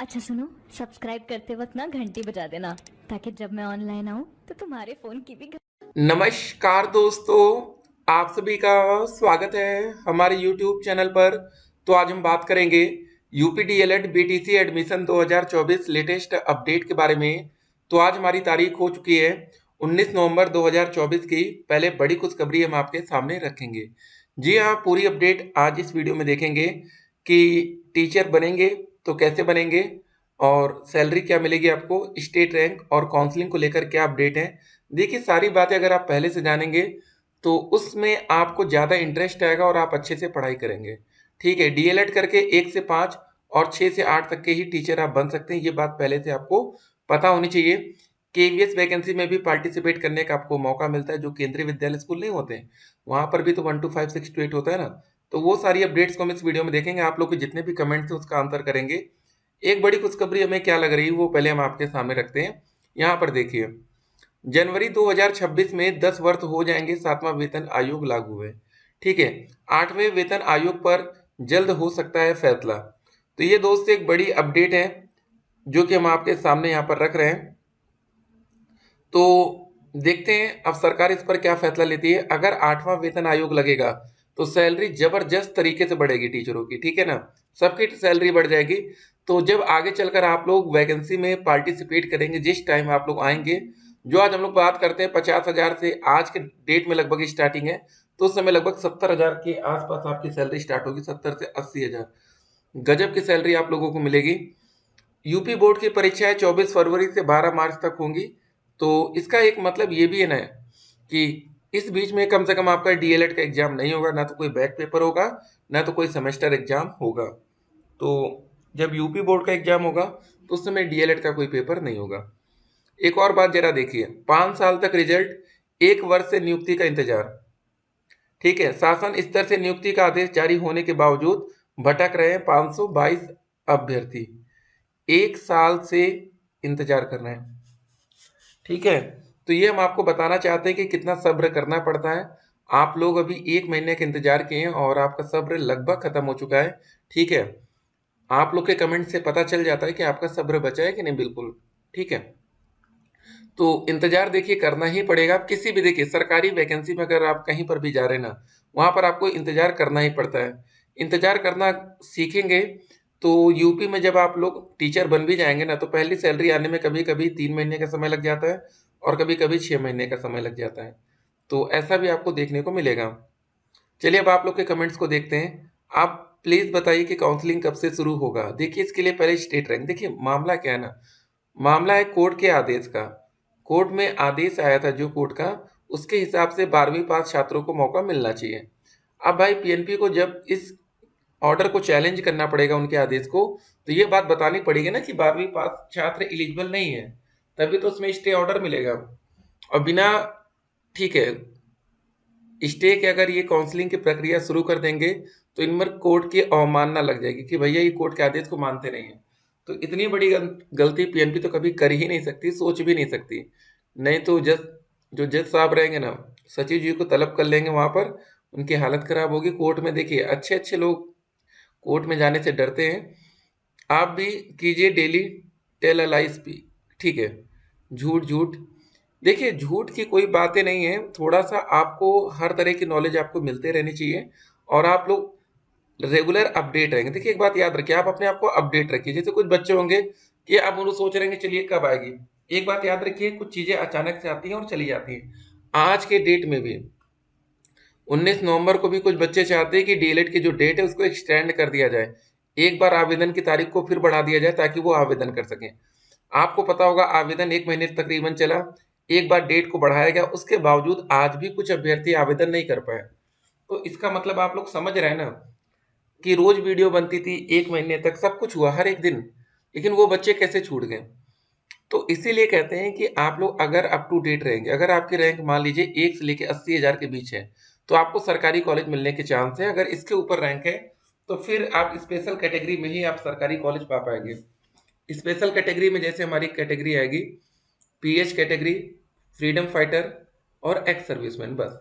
अच्छा सुनो, सब्सक्राइब करते वक्त ना घंटी बजा देना ताकि जब मैं ऑनलाइन आऊँ तो तुम्हारे फोन की भी नमस्कार दोस्तों, आप सभी का स्वागत है हमारे YouTube चैनल पर। तो आज हम बात करेंगे UP DElEd BTC admission 2024 latest update के बारे में। तो आज हमारी तारीख हो चुकी है 19 नवंबर 2024 की। पहले बड़ी खुशखबरी हम आपके सामने रखेंगे। जी हाँ, पूरी अपडेट आज इस वीडियो में देखेंगे कि टीचर बनेंगे तो कैसे बनेंगे और सैलरी क्या मिलेगी आपको, स्टेट रैंक और काउंसलिंग को लेकर क्या अपडेट है। देखिए, सारी बातें अगर आप पहले से जानेंगे तो उसमें आपको ज़्यादा इंटरेस्ट आएगा और आप अच्छे से पढ़ाई करेंगे। ठीक है, डीएलएड करके 1 से 5 और 6 से 8 तक के ही टीचर आप बन सकते हैं, ये बात पहले से आपको पता होनी चाहिए। केवीएस वैकेंसी में भी पार्टिसिपेट करने का आपको मौका मिलता है, जो केंद्रीय विद्यालय स्कूल नहीं होते हैं वहाँ पर भी तो 1 to 5 6 to 8 होता है ना। तो वो सारी अपडेट्स को हम इस वीडियो में देखेंगे। आप लोग के जितने भी कमेंट्स हैं उसका आंसर करेंगे। एक बड़ी खुशखबरी हमें क्या लग रही है वो पहले हम आपके सामने रखते हैं। यहाँ पर देखिए, जनवरी 2026 में 10 वर्ष हो जाएंगे 7वां वेतन आयोग लागू हुए। ठीक है, 8वें वेतन आयोग पर जल्द हो सकता है फैसला। तो ये दोस्त एक बड़ी अपडेट है जो कि हम आपके सामने यहाँ पर रख रहे हैं। तो देखते हैं अब सरकार इस पर क्या फैसला लेती है। अगर 8वां वेतन आयोग लगेगा तो सैलरी जबरदस्त तरीके से बढ़ेगी टीचरों की, ठीक है ना, सबकी सैलरी बढ़ जाएगी। तो जब आगे चलकर आप लोग वैकेंसी में पार्टिसिपेट करेंगे, जिस टाइम आप लोग आएंगे, जो आज हम लोग बात करते हैं 50,000 से आज के डेट में लगभग स्टार्टिंग है, तो उस समय लगभग 70,000 के आसपास आपकी सैलरी स्टार्ट होगी, 70 से 80,000। गजब की सैलरी आप लोगों को मिलेगी। यूपी बोर्ड की परीक्षाएं 24 फरवरी से 12 मार्च तक होंगी। तो इसका एक मतलब ये भी है ना कि इस बीच में कम से कम आपका डीएलएड का एग्जाम नहीं होगा, ना तो कोई बैक पेपर होगा, ना तो कोई सेमेस्टर एग्जाम होगा। तो जब यूपी बोर्ड का एग्जाम होगा तो उस समय डीएलएड का कोई पेपर नहीं होगा। एक और बात जरा देखिए, 5 साल तक रिजल्ट, 1 वर्ष से नियुक्ति का इंतजार। ठीक है, शासन स्तर से नियुक्ति का आदेश जारी होने के बावजूद भटक रहे हैं 522 अभ्यर्थी। 1 साल से इंतजार कर रहे हैं। ठीक है, तो ये हम आपको बताना चाहते हैं कि कितना सब्र करना पड़ता है। आप लोग अभी 1 महीने का इंतजार किए हैं और आपका सब्र लगभग खत्म हो चुका है। ठीक है, आप लोग के कमेंट से पता चल जाता है कि आपका सब्र बचा है कि नहीं, बिल्कुल। ठीक है, तो इंतजार देखिए करना ही पड़ेगा। आप किसी भी, देखिए सरकारी वैकेंसी में अगर आप कहीं पर भी जा रहे हैं ना, वहां पर आपको इंतजार करना ही पड़ता है। इंतजार करना सीखेंगे तो यूपी में जब आप लोग टीचर बन भी जाएंगे ना, तो पहली सैलरी आने में कभी कभी 3 महीने का समय लग जाता है और कभी कभी 6 महीने का समय लग जाता है। तो ऐसा भी आपको देखने को मिलेगा। चलिए अब आप लोग के कमेंट्स को देखते हैं। आप प्लीज बताइए कि काउंसलिंग कब से शुरू होगा। देखिए, इसके लिए पहले स्टेट रैंक देखिए। मामला क्या है ना, मामला है कोर्ट के आदेश का। कोर्ट में आदेश आया था जो कोर्ट का, उसके हिसाब से 12वीं पास छात्रों को मौका मिलना चाहिए। अब भाई पीएनपी को जब इस ऑर्डर को चैलेंज करना पड़ेगा, उनके आदेश को, तो ये बात बतानी पड़ेगी ना कि 12वीं पास छात्र एलिजिबल नहीं है, तभी तो उसमें स्टे ऑर्डर मिलेगा। और बिना, ठीक है, स्टे के अगर ये काउंसलिंग की प्रक्रिया शुरू कर देंगे तो इन पर कोर्ट की अवमानना लग जाएगी कि भैया ये कोर्ट के आदेश को मानते नहीं है। तो इतनी बड़ी गलती पीएनपी तो कभी कर ही नहीं सकती, सोच भी नहीं सकती। नहीं तो जज, जो जज साहब रहेंगे ना, सचिव जी को तलब कर लेंगे वहां पर, उनकी हालत खराब होगी। कोर्ट में देखिए, अच्छे अच्छे लोग कोर्ट में जाने से डरते हैं। आप भी कीजिए डेली टेल अ लाइस भी। ठीक है, झूठ झूठ, देखिए झूठ की कोई बातें नहीं है। थोड़ा सा आपको हर तरह की नॉलेज आपको मिलते रहनी चाहिए और आप लोग रेगुलर अपडेट रहेंगे। देखिए, एक बात याद रखिए, आप अपने आप को अपडेट रखिए। जैसे कुछ बच्चे होंगे कि आप उनको सोच रहे हैं कि चलिए कब आएगी। एक बात याद रखिए, कुछ चीजें अचानक से आती हैं और चली जाती हैं। आज के डेट में भी 19 नवंबर को भी कुछ बच्चे चाहते हैं कि डीएलएड की जो डेट है उसको एक्सटेंड कर दिया जाए, एक बार आवेदन की तारीख को फिर बढ़ा दिया जाए ताकि वो आवेदन कर सकें। आपको पता होगा आवेदन 1 महीने तकरीबन चला, एक बार डेट को बढ़ाया गया, उसके बावजूद आज भी कुछ अभ्यर्थी आवेदन नहीं कर पाए। तो इसका मतलब आप लोग समझ रहे हैं ना कि रोज वीडियो बनती थी, 1 महीने तक सब कुछ हुआ हर एक दिन, लेकिन वो बच्चे कैसे छूट गए। तो इसीलिए कहते हैं कि आप लोग अगर अप टू डेट रहेंगे, अगर आपकी रैंक मान लीजिए 1 से लेके 80,000 के बीच है, तो आपको सरकारी कॉलेज मिलने के चांस है। अगर इसके ऊपर रैंक है तो फिर आप स्पेशल कैटेगरी में ही आप सरकारी कॉलेज पा पाएंगे। स्पेशल कैटेगरी में जैसे हमारी कैटेगरी आएगी पीएच कैटेगरी, फ्रीडम फाइटर और एक्स सर्विसमैन, बस।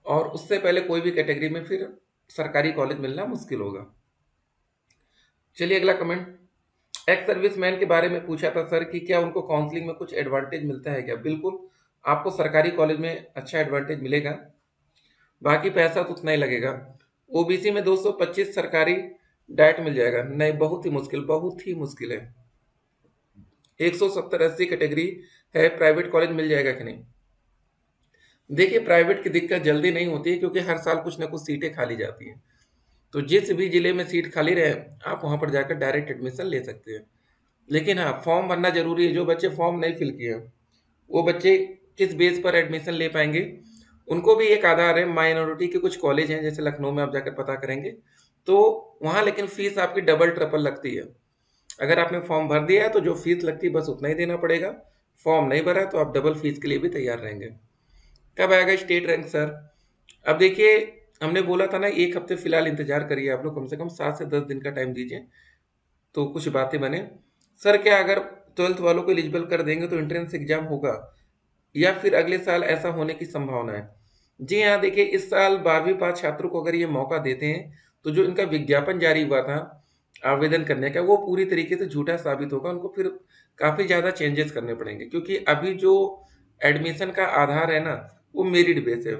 और उससे पहले कोई भी कैटेगरी में फिर सरकारी कॉलेज मिलना मुश्किल होगा। चलिए अगला कमेंट। एक्स सर्विसमैन के बारे में पूछा था सर कि क्या उनको काउंसलिंग में कुछ एडवांटेज मिलता है क्या? बिल्कुल, आपको सरकारी कॉलेज में अच्छा एडवांटेज मिलेगा, बाकी पैसा तो उतना ही लगेगा। ओबीसी में 225 सरकारी डाइट मिल जाएगा, नहीं बहुत ही मुश्किल है। 170-80 कैटेगरी है, प्राइवेट कॉलेज मिल जाएगा कि नहीं? देखिए, प्राइवेट की दिक्कत जल्दी नहीं होती है क्योंकि हर साल कुछ ना कुछ सीटें खाली जाती हैं। तो जिस भी जिले में सीट खाली रहे आप वहां पर जाकर डायरेक्ट एडमिशन ले सकते हैं। लेकिन हाँ, फॉर्म भरना जरूरी है। जो बच्चे फॉर्म नहीं फिल किए हैं, वो बच्चे किस बेस पर एडमिशन ले पाएंगे? उनको भी एक आधार है, माइनॉरिटी के कुछ कॉलेज हैं जैसे लखनऊ में आप जाकर पता करेंगे तो वहाँ लेकिन फीस आपकी डबल ट्रिपल लगती है। अगर आपने फॉर्म भर दिया है तो जो फीस लगती है बस उतना ही देना पड़ेगा। फॉर्म नहीं भरा है तो आप डबल फीस के लिए भी तैयार रहेंगे। कब आएगा स्टेट रैंक सर? अब देखिए, हमने बोला था ना, एक हफ्ते फिलहाल इंतजार करिए आप लोग, कम से कम 7 से 10 दिन का टाइम दीजिए तो कुछ बातें बने। सर क्या अगर 12th वालों को एलिजिबल कर देंगे तो एंट्रेंस एग्जाम होगा या फिर अगले साल ऐसा होने की संभावना है? जी हाँ, देखिए इस साल 12वीं पास छात्रों को अगर ये मौका देते हैं तो जो इनका विज्ञापन जारी हुआ था आवेदन करने का वो पूरी तरीके से झूठा साबित होगा। उनको फिर काफी ज्यादा चेंजेस करने पड़ेंगे क्योंकि अभी जो एडमिशन का आधार है ना, वो मेरिट बेस है।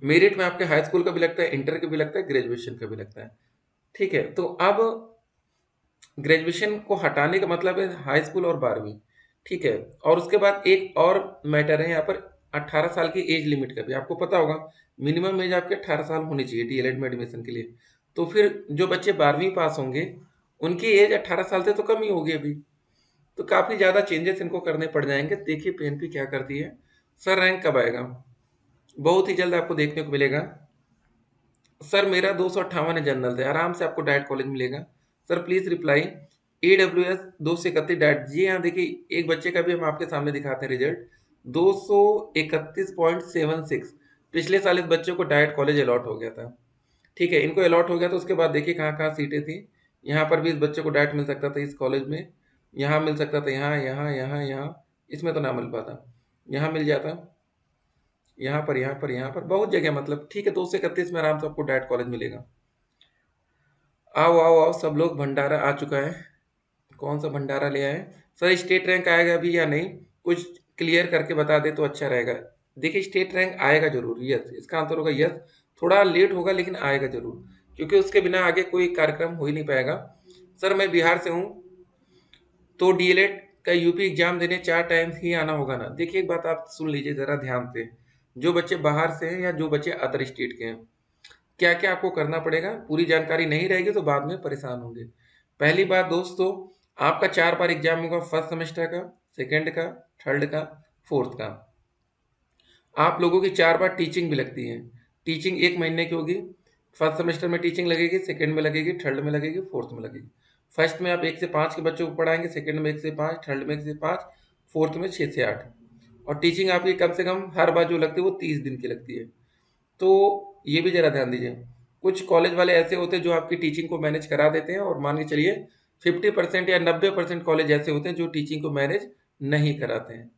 मेरिट में आपके हाई स्कूल का भी लगता है, इंटर का भी लगता है, ग्रेजुएशन का भी लगता है। ठीक है, तो अब ग्रेजुएशन को हटाने का मतलब है हाई स्कूल और 12वीं। ठीक है, और उसके बाद एक और मैटर है यहाँ पर, 18 साल की एज लिमिट का भी आपको पता होगा। मिनिमम एज आपके 18 साल होनी चाहिए डीएलएड में एडमिशन के लिए। तो फिर जो बच्चे 12वीं पास होंगे उनकी एज 18 साल से तो कम ही होगी अभी। तो काफी ज्यादा चेंजेस इनको करने पड़ जाएंगे। देखिए पीएनपी क्या करती है। सर रैंक कब आएगा? बहुत ही जल्द आपको देखने को मिलेगा। सर मेरा 258 है जनरल से, आराम से आपको डाइट कॉलेज मिलेगा। Sir please reply. AWS 231 DIET, जी हाँ देखिए एक बच्चे का भी हम आपके सामने दिखाते हैं रिजल्ट, 231.76। पिछले साल इस बच्चे को डाइट कॉलेज अलॉट हो गया था। ठीक है, इनको अलॉट हो गया तो उसके बाद देखिए कहाँ कहाँ सीटें थी। यहाँ पर भी इस बच्चे को डाइट मिल सकता था इस कॉलेज में, यहाँ मिल सकता था, यहाँ यहाँ यहाँ यहाँ, इसमें तो ना मिल पाता, यहाँ मिल जाता, यहाँ पर यहाँ पर यहाँ पर बहुत जगह, मतलब ठीक है 231 में आराम से आपको डाइट कॉलेज मिलेगा। आओ आओ आओ सब लोग, भंडारा आ चुका है। कौन सा भंडारा ले आए? सर स्टेट रैंक आएगा अभी या नहीं? कुछ क्लियर करके बता दे तो अच्छा रहेगा। देखिए स्टेट रैंक आएगा जरूर, यस, इसका आंसर होगा यस। थोड़ा लेट होगा लेकिन आएगा जरूर, क्योंकि उसके बिना आगे कोई कार्यक्रम हो ही नहीं पाएगा। सर मैं बिहार से हूँ, तो डीएलएड का यूपी एग्जाम देने 4 टाइम्स ही आना होगा ना? देखिए एक बात आप सुन लीजिए जरा ध्यान से, जो बच्चे बाहर से हैं या जो बच्चे अदर स्टेट के हैं, क्या क्या आपको करना पड़ेगा, पूरी जानकारी नहीं रहेगी तो बाद में परेशान होंगे। पहली बात दोस्तों, आपका 4 बार एग्जाम होगा, फर्स्ट सेमेस्टर का, सेकंड का, थर्ड का, फोर्थ का। आप लोगों की 4 बार टीचिंग भी लगती है। टीचिंग 1 महीने की होगी। फर्स्ट सेमेस्टर में टीचिंग लगेगी, सेकंड में लगेगी, थर्ड में लगेगी, फोर्थ में लगेगी। फर्स्ट में आप 1 से 5 के बच्चों को पढ़ाएंगे, सेकंड में 1 से 5, थर्ड में 1 से 5, फोर्थ में 6 से 8। और टीचिंग आपकी कम से कम हर बार जो लगती है वो 30 दिन की लगती है। तो ये भी जरा ध्यान दीजिए। कुछ कॉलेज वाले ऐसे होते हैं जो आपकी टीचिंग को मैनेज करा देते हैं, और मान के चलिए 50% या 90% कॉलेज ऐसे होते हैं जो टीचिंग को मैनेज नहीं कराते हैं।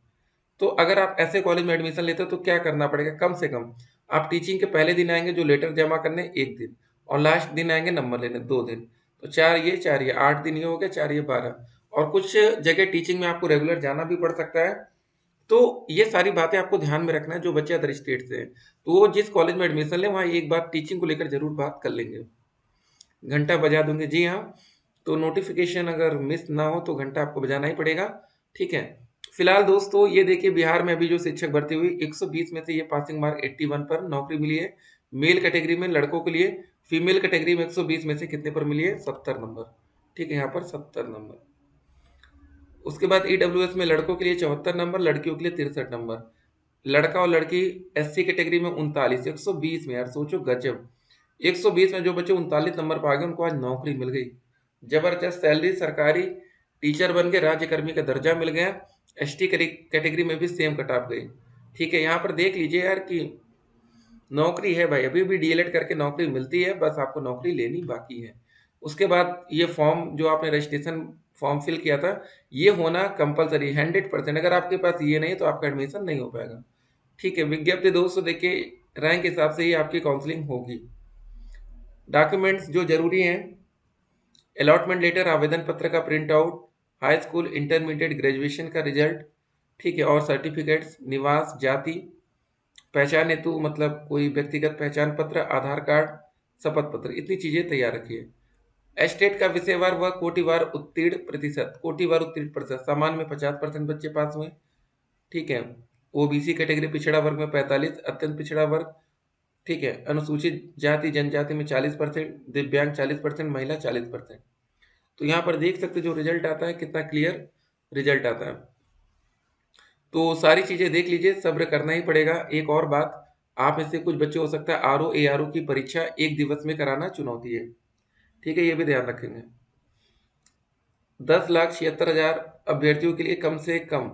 तो अगर आप ऐसे कॉलेज में एडमिशन लेते हो तो क्या करना पड़ेगा? कम से कम आप टीचिंग के पहले दिन आएंगे जो लेटर जमा करने 1 दिन, और लास्ट दिन आएंगे नंबर लेने 2 दिन। तो 4 ये 8 दिन, ये हो गया, 4 ये 12। और कुछ जगह टीचिंग में आपको रेगुलर जाना भी पड़ सकता है। तो ये सारी बातें आपको ध्यान में रखना है। जो बच्चे अदर स्टेट से हैं तो वो जिस कॉलेज में एडमिशन लें वहाँ एक बार टीचिंग को लेकर जरूर बात कर लेंगे। घंटा बजा दूंगे, जी हाँ, तो नोटिफिकेशन अगर मिस ना हो तो घंटा आपको बजाना ही पड़ेगा। ठीक है, फिलहाल दोस्तों ये देखिए बिहार में अभी जो शिक्षक भर्ती हुई 120 में से ये पासिंग मार्क 81 पर नौकरी मिली है। मेल कैटेगरी में लड़कों के लिए, फीमेल कैटेगरी में 120 में से कितने पर मिली है? 70 नंबर। ठीक है, यहाँ पर 70 नंबर। उसके बाद ईडब्ल्यूएस में लड़कों के लिए 74 नंबर, लड़कियों के लिए 63 नंबर। लड़का और लड़की एससी कैटेगरी में 39, 120 में, यार सोचो गजब। 120 में जो बच्चे 39 नंबर पर आ गए उनको आज नौकरी मिल गई। जबरदस्त सैलरी, सरकारी टीचर बन के राज्यकर्मी का दर्जा मिल गया। एसटी कैटेगरी में भी सेम कट ऑफ गई। ठीक है, यहाँ पर देख लीजिए यार कि नौकरी है भाई, अभी भी डीएलएड करके नौकरी मिलती है, बस आपको नौकरी लेनी बाकी है। उसके बाद ये फॉर्म जो आपने रजिस्ट्रेशन फॉर्म फिल किया था, ये होना कंपलसरी 100%। अगर आपके पास ये नहीं तो आपका एडमिशन नहीं हो पाएगा। ठीक है, विज्ञप्ति दोस्तों देखिए रैंक हिसाब से ही आपकी काउंसलिंग होगी। डॉक्यूमेंट्स जो जरूरी हैं, अलॉटमेंट लेटर, आवेदन पत्र का print out, high school, intermediate, graduation का रिजल्ट, ठीक है, और सर्टिफिकेट्स, निवास, जाति, पहचान हेतु मतलब कोई व्यक्तिगत पहचान पत्र, आधार कार्ड, शपथ पत्र, इतनी चीजें तैयार रखिए। एस्टेट का विषयवार व कोटिवार उत्तीर्ण प्रतिशत, कोटिवार उत्तीर्ण प्रतिशत, सामान्य में 50% बच्चे पास हुए, ठीक है, ओबीसी कैटेगरी पिछड़ा वर्ग में 45, अत्यंत पिछड़ा वर्ग, ठीक है, अनुसूचित जाति जनजाति में 40%, दिव्यांग 40%, महिला 40%। तो यहाँ पर देख सकते जो रिजल्ट आता है कितना क्लियर रिजल्ट आता है। तो सारी चीजें देख लीजिए, सब्र करना ही पड़ेगा। एक और बात, आप में से कुछ बच्चे हो सकता है आरओ एआरओ की परीक्षा एक दिवस में कराना चुनौती है, ठीक है, ये भी ध्यान रखेंगे। 10,76,000 अभ्यर्थियों के लिए कम से कम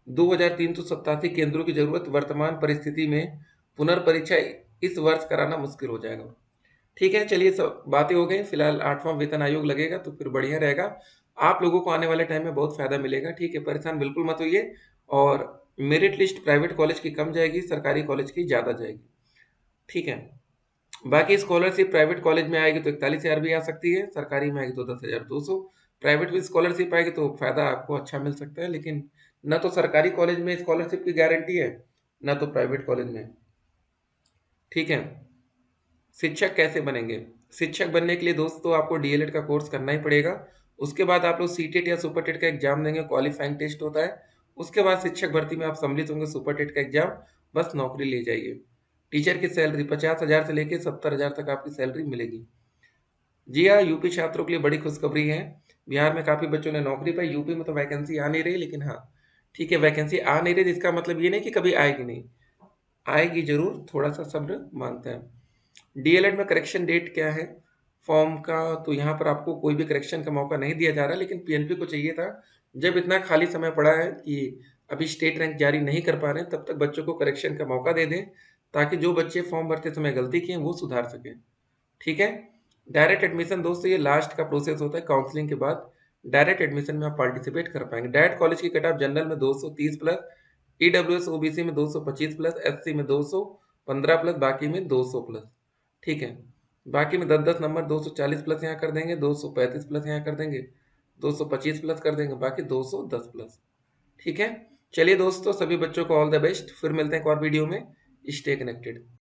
2,387 केंद्रों की जरूरत, वर्तमान परिस्थिति में पुनर्परीक्षा इस वर्ष कराना मुश्किल हो जाएगा। ठीक है, चलिए सब बातें हो गई। फिलहाल 8वां वेतन आयोग लगेगा तो फिर बढ़िया रहेगा, आप लोगों को आने वाले टाइम में बहुत फायदा मिलेगा, ठीक है, परेशान बिल्कुल मत होइए। और मेरिट लिस्ट प्राइवेट कॉलेज की कम जाएगी, सरकारी कॉलेज की ज़्यादा जाएगी, ठीक है। बाकी स्कॉलरशिप प्राइवेट कॉलेज में आएगी तो 41,000 भी आ सकती है, सरकारी में आएगी तो 10,200। प्राइवेट में स्कॉलरशिप आएगी तो फायदा आपको अच्छा मिल सकता है, लेकिन न तो सरकारी कॉलेज में स्कॉलरशिप की गारंटी है, न तो प्राइवेट कॉलेज में, ठीक है। शिक्षक कैसे बनेंगे? शिक्षक बनने के लिए दोस्तों आपको डीएलएड का कोर्स करना ही पड़ेगा। उसके बाद आप लोग सीटेट या सुपर टेट का एग्जाम देंगे, क्वालिफाइंग टेस्ट होता है। उसके बाद शिक्षक भर्ती में आप सम्मिलित होंगे, सुपर टेट का एग्जाम, बस नौकरी ले जाइए। टीचर की सैलरी 50,000 से लेकर 70,000 तक आपकी सैलरी मिलेगी। जी हाँ, यूपी छात्रों के लिए बड़ी खुशखबरी है, बिहार में काफी बच्चों ने नौकरी पाई, यूपी में तो वैकेंसी आ नहीं रही, लेकिन हाँ ठीक है, वैकेंसी आ नहीं रही इसका मतलब ये नहीं कि कभी आएगी नहीं, आएगी जरूर, थोड़ा सा सब्र मांगते हैं। डीएलएड में करेक्शन डेट क्या है फॉर्म का? तो यहाँ पर आपको कोई भी करेक्शन का मौका नहीं दिया जा रहा, लेकिन पीएनपी को चाहिए था, जब इतना खाली समय पड़ा है कि अभी स्टेट रैंक जारी नहीं कर पा रहे हैं, तब तक बच्चों को करेक्शन का मौका दे दें, ताकि जो बच्चे फॉर्म भरते समय गलती किए वो सुधार सकें, ठीक है। डायरेक्ट एडमिशन दोस्तों ये लास्ट का प्रोसेस होता है, काउंसलिंग के बाद डायरेक्ट एडमिशन में आप पार्टिसिपेट कर पाएंगे। डायरेक्ट कॉलेज की कट ऑफ जनरल में 230 प्लस, ईडब्ल्यूएस ओबीसी में 225 प्लस, एससी में 215 प्लस, बाकी में 200 प्लस, ठीक है। बाकी में 10-10 नंबर 240 प्लस यहाँ कर देंगे, 235 प्लस यहाँ कर देंगे, 225 प्लस कर देंगे, बाकी 210 प्लस, ठीक है। चलिए दोस्तों, सभी बच्चों को ऑल द बेस्ट, फिर मिलते हैं एक और वीडियो में, स्टे कनेक्टेड।